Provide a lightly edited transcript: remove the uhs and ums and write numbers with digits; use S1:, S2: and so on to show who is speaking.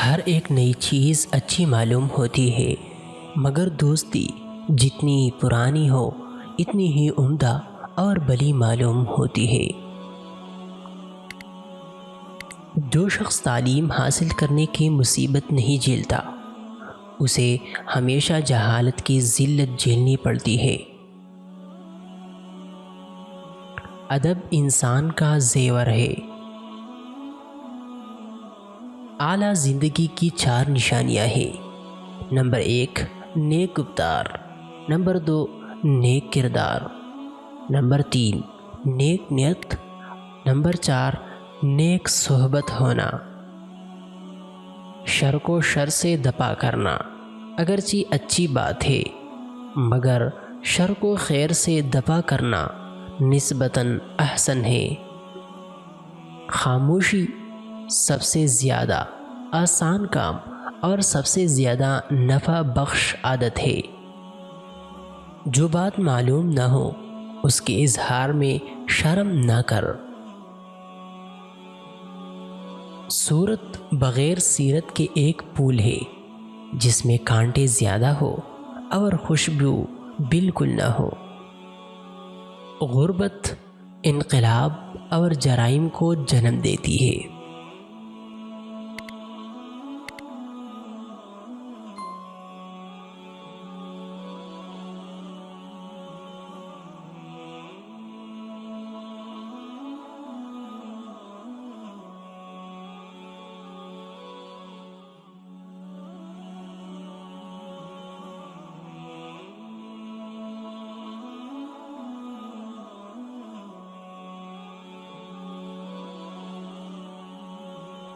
S1: ہر ایک نئی چیز اچھی معلوم ہوتی ہے، مگر دوستی جتنی پرانی ہو اتنی ہی عمدہ اور بلی معلوم ہوتی ہے۔ جو شخص تعلیم حاصل کرنے کی مصیبت نہیں جھیلتا، اسے ہمیشہ جہالت کی ذلت جھیلنی پڑتی ہے۔ ادب انسان کا زیور ہے۔ اعلیٰ زندگی کی 4 نشانیاں ہیں۔ نمبر 1، نیک گفتار۔ نمبر 2، نیک کردار۔ نمبر 3، نیک نیت۔ نمبر 4، نیک صحبت ہونا۔ شر کو شر سے دفع کرنا اگرچہ اچھی بات ہے، مگر شر کو خیر سے دفع کرنا نسبتاً احسن ہے۔ خاموشی سب سے زیادہ آسان کام اور سب سے زیادہ نفع بخش عادت ہے۔ جو بات معلوم نہ ہو اس کے اظہار میں شرم نہ کر۔ صورت بغیر سیرت کے ایک پھول ہے جس میں کانٹے زیادہ ہو اور خوشبو بالکل نہ ہو۔ غربت انقلاب اور جرائم کو جنم دیتی ہے۔